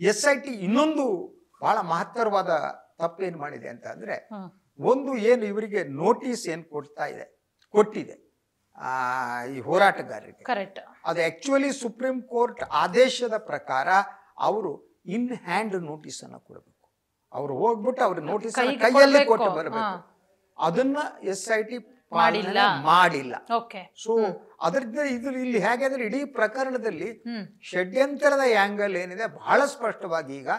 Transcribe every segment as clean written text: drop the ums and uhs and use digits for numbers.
SIT ಇನ್ನೊಂದು ಬಹಳ ಮಹತ್ತರವಾದ ತಪ್ಪೇನು ಮಾಡಿದೆ ಅಂತ ಅಂದ್ರೆ, ಒಂದು ಏನು ಇವರಿಗೆ ನೋಟಿಸ್ ಏನು ಕೊಟ್ಟಿದೆ ಈ ಹೋರಾಟಗಾರರಿಗೆ, ಅದು ಆಕ್ಚುಲಿ ಸುಪ್ರೀಂ ಕೋರ್ಟ್ ಆದೇಶದ ಪ್ರಕಾರ ಅವರು ಇನ್ ಹ್ಯಾಂಡ್ ನೋಟಿಸ್ ಅನ್ನ ಕೊಡಬೇಕು. ಅವರು ಹೋಗ್ಬಿಟ್ಟು ಅವ್ರ ನೋಟಿಸ್ ಕೈಯಲ್ಲಿ ಕೊಟ್ಟು ಬರಬೇಕು. ಅದನ್ನ SIT ಮಾಡಿಲ್ಲ. ಸೊ ಅದರಿಂದ ಇಲ್ಲಿ ಹೇಗೆ ಅಂದ್ರೆ ಇಡೀ ಪ್ರಕರಣದಲ್ಲಿ ಷಡ್ಯಂತರದ ಆಂಗಲ್ ಏನಿದೆ ಬಹಳ ಸ್ಪಷ್ಟವಾಗಿ ಈಗ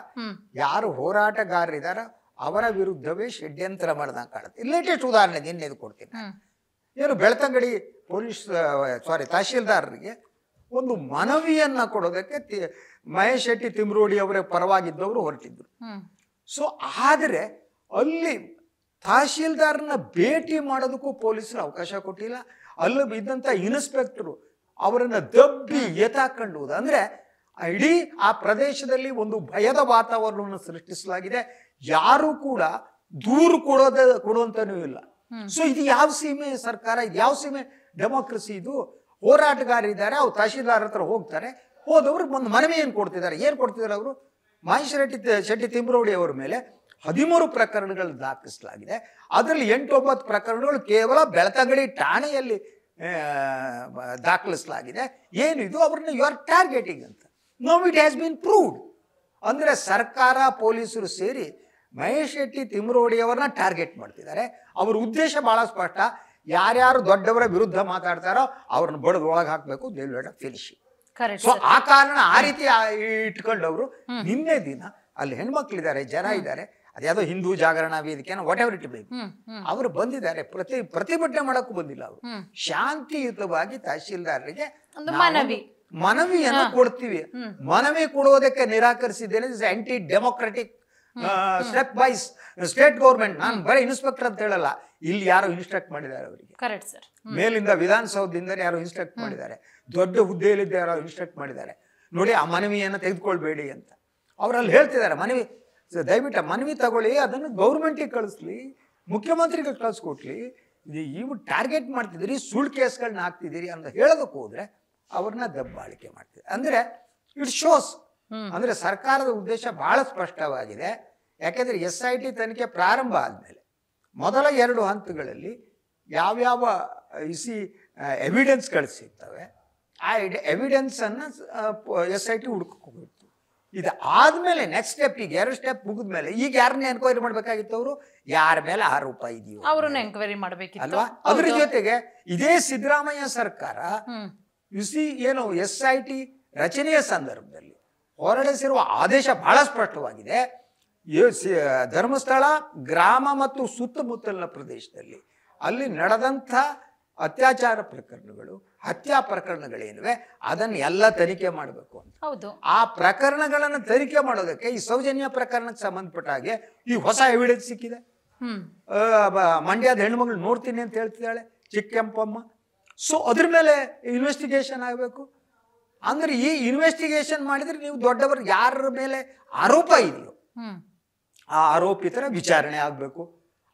ಯಾರು ಹೋರಾಟಗಾರರಿದಾರ ಅವರ ವಿರುದ್ಧವೇ ಷಡ್ಯಂತ್ರ ಮಾಡ್ದಂಗೆ ಕಾಣುತ್ತೆ. ಲೇಟೆಸ್ಟ್ ಉದಾಹರಣೆ ನಿನ್ನೆದು ಕೊಡ್ತೀನಿ. ಏನು ಬೆಳ್ತಂಗಡಿ ತಹಶೀಲ್ದಾರರಿಗೆ ಒಂದು ಮನವಿಯನ್ನ ಕೊಡೋದಕ್ಕೆ ಮಹೇಶ್ ಶೆಟ್ಟಿ ತಿಮ್ರೋಡಿ ಅವರ ಪರವಾಗಿದ್ದವರು ಹೊರಟಿದ್ರು. ಸೊ ಆದ್ರೆ ಅಲ್ಲಿ ತಹಶೀಲ್ದಾರ್ನ ಭೇಟಿ ಮಾಡೋದಕ್ಕೂ ಪೊಲೀಸರು ಅವಕಾಶ ಕೊಟ್ಟಿಲ್ಲ. ಅಲ್ಲಿ ಇದ್ದಂತ ಇನ್ಸ್ಪೆಕ್ಟರು ಅವರನ್ನ ದಬ್ಬಿ ಎತ್ತಾಕೊಂಡು ಅಂದ್ರೆ ಇಡೀ ಆ ಪ್ರದೇಶದಲ್ಲಿ ಒಂದು ಭಯದ ವಾತಾವರಣವನ್ನು ಸೃಷ್ಟಿಸಲಾಗಿದೆ. ಯಾರು ಕೂಡ ದೂರು ಕೊಡುವಂತನೂ ಇಲ್ಲ. ಸೊ ಇದು ಯಾವ ಸೀಮೆ ಸರ್ಕಾರ, ಇದು ಯಾವ ಸೀಮೆ ಡೆಮೋಕ್ರಸಿ? ಇದು ಹೋರಾಟಗಾರರಿದ್ದಾರೆ, ಅವ್ರು ತಹಶೀಲ್ದಾರ್ ಹತ್ರ ಹೋಗ್ತಾರೆ, ಹೋದವ್ರು ಒಂದು ಮನವಿ ಏನ್ ಕೊಡ್ತಿದ್ದಾರೆ ಅವರು? ಮಹೇಶ್ ಶೆಟ್ಟಿ ತಿಮ್ರೋಡಿ ಅವರ ಮೇಲೆ 13 ಪ್ರಕರಣಗಳು ದಾಖಲಿಸಲಾಗಿದೆ. ಅದರಲ್ಲಿ 8-9 ಪ್ರಕರಣಗಳು ಕೇವಲ ಬೆಳ್ತಂಗಡಿ ಠಾಣೆಯಲ್ಲಿ ದಾಖಲಿಸಲಾಗಿದೆ. ಏನಿದು? ಅವ್ರನ್ನ ಯು ಆರ್ ಟಾರ್ಗೆಟಿಂಗ್ ಅಂತ. No it has been proved. ಅಂದ್ರೆ ಸರ್ಕಾರ ಪೊಲೀಸರು ಸೇರಿ ಮಹೇಶ್ ಶೆಟ್ಟಿ ತಿಮ್ರೋಡಿ ಅವರನ್ನ ಟಾರ್ಗೆಟ್ ಮಾಡ್ತಿದ್ದಾರೆ. ಅವ್ರ ಉದ್ದೇಶ ಬಹಳ ಸ್ಪಷ್ಟ. ಯಾರ್ಯಾರು ದೊಡ್ಡವರ ವಿರುದ್ಧ ಮಾತಾಡ್ತಾರೋ ಅವ್ರನ್ನ ಬಡದು ಒಳಗೆ ಹಾಕ್ಬೇಕು, ದೇ ವಿಲ್ ಫಿನಿಶ್. ಸೊ ಆ ಕಾರಣ ಆ ರೀತಿ ಇಟ್ಕೊಂಡವ್ರು ನಿನ್ನೆ ದಿನ ಅಲ್ಲಿ ಹೆಣ್ಮಕ್ಳಿದ್ದಾರೆ, ಜನ ಇದ್ದಾರೆ, ಅದ್ಯಾವುದೋ Hindu Jagarana Vedike what ever it be, ಅವರು ಬಂದಿದ್ದಾರೆ. ಪ್ರತಿಭಟನೆ ಮಾಡಕ್ಕೂ ಬಂದಿಲ್ಲ. ಅವರು ಶಾಂತಿಯುತವಾಗಿ ತಹಶೀಲ್ದಾರರಿಗೆ ಮನವಿಯನ್ನು ಕೊಡ್ತೀವಿ, ಮನವಿ ಕೊಡುವುದಕ್ಕೆ ನಿರಾಕರಿಸಿದ್ದೇನೆ. Anti democratic step by state government. ನಾನು ಬರೀ ಇನ್ಸ್ಪೆಕ್ಟರ್ ಅಂತ ಹೇಳಲ್ಲ, ಇಲ್ಲಿ ಯಾರೋ ಇನ್ಸ್ಟ್ರಕ್ಟ್ ಮಾಡಿದ್ದಾರೆ ಅವರಿಗೆ, ಮೇಲಿಂದ ವಿಧಾನಸೌಧದಿಂದ ಯಾರೋ ಇನ್ಸ್ಟ್ರಕ್ಟ್ ಮಾಡಿದ್ದಾರೆ, ದೊಡ್ಡ ಹುದ್ದೆಯಲ್ಲಿದ್ದ ಯಾರೋ ಇನ್ಸ್ಟ್ರಕ್ಟ್ ಮಾಡಿದ್ದಾರೆ. ನೋಡಿ ಆ ಮನವಿಯನ್ನು ತೆಗೆದುಕೊಳ್ಬೇಡಿ ಅಂತ ಅವರಲ್ಲಿ ಹೇಳ್ತಿದ್ದಾರೆ. ದಯವಿಟ್ಟು ಮನವಿ ತಗೊಳ್ಳಿ, ಅದನ್ನು ಗೌರ್ಮೆಂಟಿಗೆ ಕಳಿಸ್ಲಿ, ಮುಖ್ಯಮಂತ್ರಿಗೆ ಕಳಿಸ್ಕೊಟ್ಲಿ. ಇವು ಟಾರ್ಗೆಟ್ ಮಾಡ್ತಿದ್ದೀರಿ, ಸುಳ್ಳು ಕೇಸ್ಗಳನ್ನ ಹಾಕ್ತಿದ್ದೀರಿ ಅಂತ ಹೇಳೋದಕ್ಕೆ ಹೋದ್ರೆ ಅವ್ರನ್ನ ದಬ್ಬಾಳಿಕೆ ಮಾಡ್ತಿದ್ದಾರೆ. ಅಂದ್ರೆ ಇಟ್ ಶೋಸ್ ಅಂದ್ರೆ ಸರ್ಕಾರದ ಉದ್ದೇಶ ಬಹಳ ಸ್ಪಷ್ಟವಾಗಿದೆ. ಯಾಕೆಂದ್ರೆ SIT ತನಿಖೆ ಪ್ರಾರಂಭ ಆದ್ಮೇಲೆ ಮೊದಲ 2 ಹಂತಗಳಲ್ಲಿ ಯಾವ್ಯಾವ ಎವಿಡೆನ್ಸ್ಗಳು ಸಿಗ್ತವೆ ಆ ಎವಿಡೆನ್ಸ್ ಅನ್ನ SIT ಹುಡುಕೋಬೇಕು. ಇದು ಆದ್ಮೇಲೆ ನೆಕ್ಸ್ಟ್ ಸ್ಟೆಪ್, ಈಗ 2 ಸ್ಟೆಪ್ ಮುಗಿದ್ಮೇಲೆ ಈಗ ಯಾರನ್ನ ಎನ್ಕ್ವೈರಿ ಮಾಡ್ಬೇಕಾಗಿತ್ತು? ಅವರು ಯಾರ ಮೇಲೆ ಆರೋಪ ಇದೆಯೋ ಅವ್ರನ್ನ ಎಂಕ್ವೈರಿ ಮಾಡ್ಬೇಕಿತ್ತು ಅಲ್ವಾ? ಅದ್ರ ಜೊತೆಗೆ ಇದೇ ಸಿದ್ದರಾಮಯ್ಯ ಸರ್ಕಾರ ಏನು SIT ರಚನೆಯ ಸಂದರ್ಭದಲ್ಲಿ ಹೊರಡಿಸಿರುವ ಆದೇಶ ಬಹಳ ಸ್ಪಷ್ಟವಾಗಿದೆ. ಧರ್ಮಸ್ಥಳ ಗ್ರಾಮ ಮತ್ತು ಸುತ್ತಮುತ್ತಲಿನ ಪ್ರದೇಶದಲ್ಲಿ ಅಲ್ಲಿ ನಡೆದಂಥ ಅತ್ಯಾಚಾರ ಪ್ರಕರಣಗಳು, ಹತ್ಯಾ ಪ್ರಕರಣಗಳೇನಿವೆ ಅದನ್ನ ಎಲ್ಲ ತನಿಖೆ ಮಾಡಬೇಕು ಅಂತ. ಆ ಪ್ರಕರಣಗಳನ್ನು ತನಿಖೆ ಮಾಡೋದಕ್ಕೆ ಈ ಸೌಜನ್ಯ ಪ್ರಕರಣಕ್ಕೆ ಸಂಬಂಧಪಟ್ಟ ಹಾಗೆ ಈ ಹೊಸ ಎವಿಡೆನ್ಸ್ ಸಿಕ್ಕಿದೆ. ಮಂಡ್ಯದ ಹೆಣ್ಮಗಳು ನೋಡ್ತೀನಿ ಅಂತ ಹೇಳ್ತಿದ್ದಾಳೆ, ಚಿಕ್ಕಂಪಮ್ಮ. ಸೊ ಅದ್ರ ಮೇಲೆ ಇನ್ವೆಸ್ಟಿಗೇಷನ್ ಆಗಬೇಕು. ಅಂದ್ರೆ ಈ ಇನ್ವೆಸ್ಟಿಗೇಷನ್ ಮಾಡಿದ್ರೆ ನೀವು ದೊಡ್ಡವರು ಯಾರ ಮೇಲೆ ಆರೋಪ ಇದೆಯೋ ಆ ಆರೋಪಿತರ ವಿಚಾರಣೆ ಆಗಬೇಕು.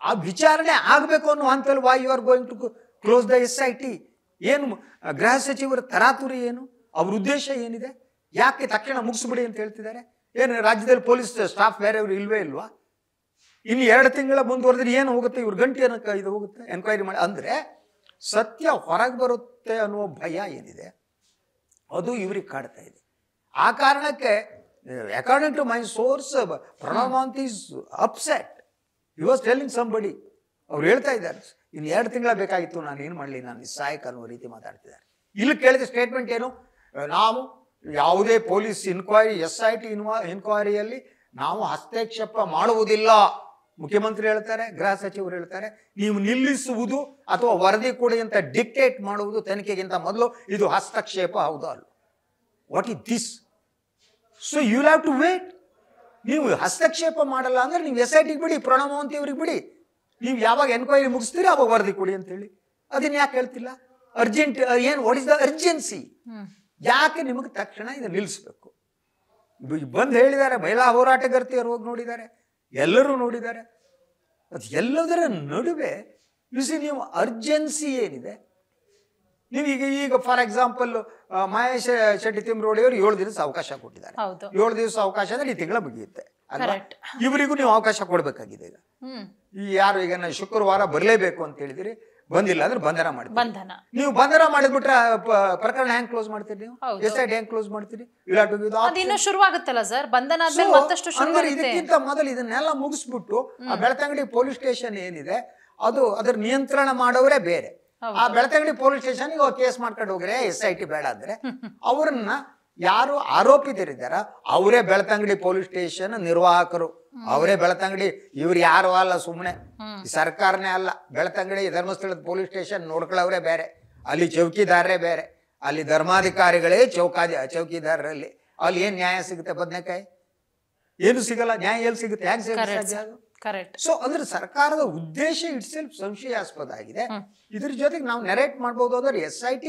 ಆ ವಿಚಾರಣೆ ಆಗಬೇಕು ಅನ್ನೋ ಹಂತಲ್ಲಿ why you are going to close the SIT? ಏನು ಗೃಹ ಸಚಿವರ ತರಾತುರಿ ಏನು? ಅವ್ರ ಉದ್ದೇಶ ಏನಿದೆ? ಯಾಕೆ ತಕ್ಷಣ ಮುಗಿಸ್ಬಿಡಿ ಅಂತ ಹೇಳ್ತಿದ್ದಾರೆ? ಏನು ರಾಜ್ಯದಲ್ಲಿ ಪೊಲೀಸ್ ಸ್ಟಾಫ್ ಬೇರೆಯವರು ಇಲ್ವೇ ಇಲ್ವಾ? ಇನ್ನು 2 ತಿಂಗಳ ಮುಂದುವರೆದ್ರೆ ಏನು ಹೋಗುತ್ತೆ? ಇವ್ರ ಗಂಟೆ ಏನಕ್ಕೆ ಇದು ಹೋಗುತ್ತೆ ಎನ್ಕ್ವೈರಿ ಮಾಡಿ? ಅಂದ್ರೆ ಸತ್ಯ ಹೊರಗೆ ಬರುತ್ತೆ ಅನ್ನುವ ಭಯ ಏನಿದೆ ಅದು ಇವ್ರಿಗೆ ಕಾಡ್ತಾ ಇದೆ. ಆ ಕಾರಣಕ್ಕೆ according to my source Pranav Mahant is upset. He was telling somebody, ಅವ್ರು ಹೇಳ್ತಾ ಇದ್ದಾರೆ ಇನ್ನು 2 ತಿಂಗಳ ಬೇಕಾಗಿತ್ತು, ನಾನು ಏನು ಮಾಡಲಿ, ನಾನು ನಿಸ್ಸಹಾಯಕ ಅನ್ನುವ ರೀತಿ ಮಾತಾಡ್ತಿದ್ದಾರೆ. ಇಲ್ಲಿ ಕೇಳಿದ ಸ್ಟೇಟ್ಮೆಂಟ್ ಏನು? ನಾವು ಯಾವುದೇ ಪೊಲೀಸ್ SIT ಇನ್ಕ್ವೈರಿಯಲ್ಲಿ ನಾವು ಹಸ್ತಕ್ಷೇಪ ಮಾಡುವುದಿಲ್ಲ. ಮುಖ್ಯಮಂತ್ರಿ ಹೇಳ್ತಾರೆ, ಗೃಹ ಸಚಿವರು ಹೇಳ್ತಾರೆ, ನೀವು ನಿಲ್ಲಿಸುವುದು ಅಥವಾ ವರದಿ ಕೊಡಿ ಅಂತ ಡಿಕ್ಟೇಟ್ ಮಾಡುವುದು ತನಿಖೆಗಿಂತ ಮೊದಲು ಇದು ಹಸ್ತಕ್ಷೇಪ ಹೌದಾ ಅಲ್ಲ? What is this? So you have to wait. ನೀವು ಹಸ್ತಕ್ಷೇಪ ಮಾಡಲ್ಲ ಅಂದ್ರೆ ನೀವು SITಗೆ ಬಿಡಿ, ಪ್ರಣವ್ ಮಹಾಂತ್ ಅವ್ರಿಗೆ ಬಿಡಿ, ನೀವು ಯಾವಾಗ ಎನ್ಕ್ವೈರಿ ಮುಗಿಸ್ತೀರಿ ಅವಾಗ ವರದಿ ಕೊಡಿ ಅಂತೇಳಿ. ಅದನ್ನ ಯಾಕೆ ಹೇಳ್ತಿಲ್ಲ? ಅರ್ಜೆಂಟ್ ಏನು? What is the urgency? ಯಾಕೆ ನಿಮಗೆ ತಕ್ಷಣ ಇದು ನಿಲ್ಲಿಸ್ಬೇಕು? ಬಂದು ಹೇಳಿದ್ದಾರೆ, ಮಹಿಳಾ ಹೋರಾಟಗಾರ್ತಿಯರು ಹೋಗಿ ನೋಡಿದ್ದಾರೆ, ಎಲ್ಲರೂ ನೋಡಿದ್ದಾರೆ. ಅದು ಎಲ್ಲದರ ನಡುವೆ ನೀವು ಅರ್ಜೆನ್ಸಿ ಏನಿದೆ ನೀವು ಈಗ ಫಾರ್ ಎಕ್ಸಾಂಪಲ್ ಮಹೇಶ್ ಶೆಟ್ಟಿ ತಿಮ್ರೋಡಿ ಅವರು 7 ದಿವಸ ಅವಕಾಶ ಕೊಟ್ಟಿದ್ದಾರೆ. 7 ದಿವಸ ಅವಕಾಶ ಅಂದ್ರೆ ಈ ತಿಂಗಳ ಮುಗಿಯುತ್ತೆ ಅಲ್ವಾ? ಇವರಿಗೂ ನೀವು ಅವಕಾಶ ಕೊಡ್ಬೇಕಾಗಿದೆ. ಈಗ ಈ ಯಾರು ಈಗ ಶುಕ್ರವಾರ ಬರಲೇಬೇಕು ಅಂತ ಹೇಳಿದಿರಿ, ಬಂದಿಲ್ಲ ಅಂದ್ರೆ ಬಂಧನ ಮಾಡ್ತೀರಿ. ನೀವು ಬಂಧನ ಮಾಡಿದ್ಬಿಟ್ರೆ ಪ್ರಕರಣ ಹೆಂಗ್ ಕ್ಲೋಸ್ ಮಾಡ್ತೀರಿ? ನೀವು SIT ಹೆಂಗ್ ಕ್ಲೋಸ್ ಮಾಡ್ತೀರಿ? ಶುರುವಾಗುತ್ತಲ್ಲ ಸರ್, ಬಂಧನ ಇದಕ್ಕಿಂತ ಮೊದಲು ಇದನ್ನೆಲ್ಲ ಮುಗಿಸ್ಬಿಟ್ಟು ಆ ಬೆಳ್ತಂಗಡಿ ಪೊಲೀಸ್ ಸ್ಟೇಷನ್ ಏನಿದೆ ಅದ್ರ ನಿಯಂತ್ರಣ ಮಾಡೋರೇ ಬೇರೆ. ಆ ಬೆಳ್ತಂಗಡಿ ಪೊಲೀಸ್ ಸ್ಟೇಷನ್ ಕೇಸ್ ಮಾಡ್ಕೊಂಡು ಹೋಗ್ರೆ SIT ಬೇಡ ಅಂದ್ರೆ ಅವ್ರನ್ನ ಯಾರು ಆರೋಪಿತರಿದ್ದಾರ ಅವರೇ ಬೆಳ್ತಂಗಡಿ ಪೊಲೀಸ್ ಸ್ಟೇಷನ್ ನಿರ್ವಾಹಕರು, ಅವರೇ ಬೆಳ್ತಂಗಡಿ. ಇವ್ರು ಯಾರು ಅಲ್ಲ, ಸುಮ್ಮನೆ ಸರ್ಕಾರನೇ ಅಲ್ಲ. ಬೆಳ್ತಂಗಡಿ ಧರ್ಮಸ್ಥಳದ ಪೊಲೀಸ್ ಸ್ಟೇಷನ್ ನೋಡ್ಕೊಳ್ಳೋರೇ ಬೇರೆ, ಅಲ್ಲಿ ಚೌಕಿದಾರರೇ ಬೇರೆ, ಅಲ್ಲಿ ಧರ್ಮಾಧಿಕಾರಿಗಳೇ ಚೌಕಿದಾರರಲ್ಲಿ. ಅಲ್ಲಿ ಏನ್ ನ್ಯಾಯ ಸಿಗುತ್ತೆ? ಬದನೆಕಾಯಿ ಏನು ಸಿಗಲ್ಲ. ನ್ಯಾಯ ಎಲ್ಲಿ ಸಿಗುತ್ತೆ? ಹೆಂಗ್ ಸಿಗುತ್ತೆ? ಸೊ ಅಂದ್ರೆ ಸರ್ಕಾರದ ಉದ್ದೇಶ ಇಟ್ಸೆಲ್ಫ್ ಸಂಶಯಾಸ್ಪದ ಆಗಿದೆ. ಇದ್ರ ಜೊತೆಗೆ ನಾವು ನೆರೇಟ್ ಮಾಡ್ಬೋದು ಅಂದ್ರೆ SIT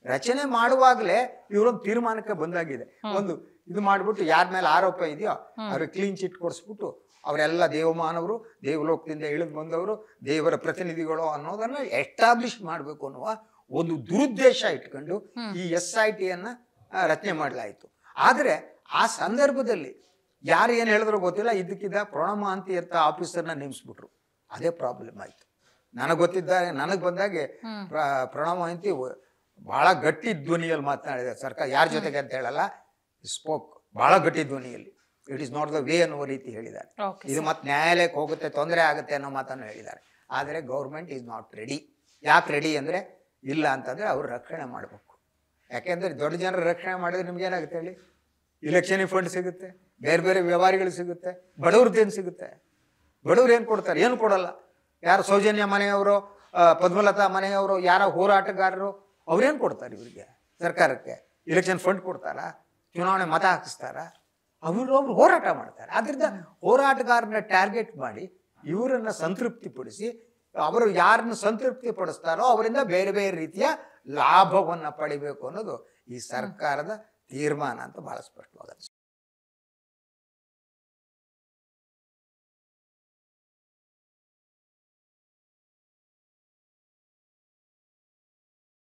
ರಚನೆ ಮಾಡುವಾಗಲೇ ಇವರೊಂದು ತೀರ್ಮಾನಕ್ಕೆ ಬಂದಾಗಿದೆ. ಒಂದು ಇದು ಮಾಡ್ಬಿಟ್ಟು ಯಾರ ಮೇಲೆ ಆರೋಪ ಇದೆಯೋ ಅವ್ರಿಗೆ ಕ್ಲೀನ್ ಚಿಟ್ ಕೊಡಿಸ್ಬಿಟ್ಟು ಅವರೆಲ್ಲ ದೇವಮಾನವರು, ದೇವಲೋಕದಿಂದ ಇಳಿದು ಬಂದವರು, ದೇವರ ಪ್ರತಿನಿಧಿಗಳು ಅನ್ನೋದನ್ನ ಎಸ್ಟಾಬ್ಲಿಷ್ ಮಾಡಬೇಕು ಅನ್ನುವ ಒಂದು ದುರುದ್ದೇಶ ಇಟ್ಕೊಂಡು ಈ SITಯನ್ನ ರಚನೆ ಮಾಡಲಾಯಿತು. ಆದ್ರೆ ಆ ಸಂದರ್ಭದಲ್ಲಿ ಯಾರು ಏನು ಹೇಳಿದ್ರು ಗೊತ್ತಿಲ್ಲ, ಇದಕ್ಕಿದ್ದ ಪ್ರಣವ್ ಮಹಾಂತಿ ಅಂತ ಆಫೀಸರ್ನ ನೇಮಿಸ್ಬಿಟ್ರು. ಅದೇ ಪ್ರಾಬ್ಲಮ್ ಆಯ್ತು. ನನಗೆ ಬಂದಾಗೆ ಪ್ರಣವ್ ಮಹಾಂತಿ ಬಹಳ ಗಟ್ಟಿ ಧ್ವನಿಯಲ್ಲಿ ಮಾತನಾಡಿದ. ಸರ್ಕಾರ ಯಾರ ಜೊತೆಗೆ ಅಂತ ಹೇಳಲ್ಲ, ಸ್ಪೋಕ್ ಬಹಳ ಗಟ್ಟಿ ಧ್ವನಿಯಲ್ಲಿ. It is not the way ಅನ್ನುವ ರೀತಿ ಹೇಳಿದ್ದಾರೆ. ಇದು ಮತ್ತೆ ನ್ಯಾಯಾಲಯಕ್ಕೆ ಹೋಗುತ್ತೆ, ತೊಂದರೆ ಆಗುತ್ತೆ ಅನ್ನೋ ಮಾತನ್ನು ಹೇಳಿದ್ದಾರೆ. ಆದರೆ ಗೌರ್ಮೆಂಟ್ ಈಸ್ ನಾಟ್ ರೆಡಿ. ಯಾಕೆ ರೆಡಿ ಅಂದರೆ, ಇಲ್ಲ ಅಂತಂದರೆ ಅವ್ರು ರಕ್ಷಣೆ ಮಾಡಬೇಕು. ಯಾಕೆಂದರೆ ದೊಡ್ಡ ಜನರ ರಕ್ಷಣೆ ಮಾಡಿದ್ರೆ ನಿಮ್ಗೆ ಏನಾಗುತ್ತೆ ಹೇಳಿ? ಇಲೆಕ್ಷನಿಗೆ ಫಂಡ್ ಸಿಗುತ್ತೆ, ಬೇರೆ ಬೇರೆ ವ್ಯವಹಾರಗಳು ಸಿಗುತ್ತೆ. ಬಡವ್ರದ್ದೇನು ಸಿಗುತ್ತೆ? ಬಡವ್ರು ಏನು ಕೊಡ್ತಾರೆ? ಏನು ಕೊಡಲ್ಲ. ಯಾರು ಸೌಜನ್ಯ ಮನೆಯವರು, ಪದ್ಮಲತಾ ಮನೆಯವರು, ಯಾರ ಹೋರಾಟಗಾರರು ಅವ್ರೇನು ಕೊಡ್ತಾರೆ ಇವರಿಗೆ? ಸರ್ಕಾರಕ್ಕೆ ಇಲೆಕ್ಷನ್ ಫಂಡ್ ಕೊಡ್ತಾರಾ? ಚುನಾವಣೆ ಮತ ಹಾಕಿಸ್ತಾರ? ಅವರು ಹೋರಾಟ ಮಾಡ್ತಾರೆ. ಆದ್ರಿಂದ ಹೋರಾಟಗಾರನ ಟಾರ್ಗೆಟ್ ಮಾಡಿ ಇವರನ್ನ ಸಂತೃಪ್ತಿಪಡಿಸಿ, ಅವರು ಯಾರನ್ನು ಸಂತೃಪ್ತಿ ಪಡಿಸ್ತಾರೋ ಅವರಿಂದ ಬೇರೆ ಬೇರೆ ರೀತಿಯ ಲಾಭವನ್ನ ಪಡಿಬೇಕು ಅನ್ನೋದು ಈ ಸರ್ಕಾರದ ತೀರ್ಮಾನ ಅಂತ ಬಹಳ ಸ್ಪಷ್ಟವಾಗುತ್ತೆ.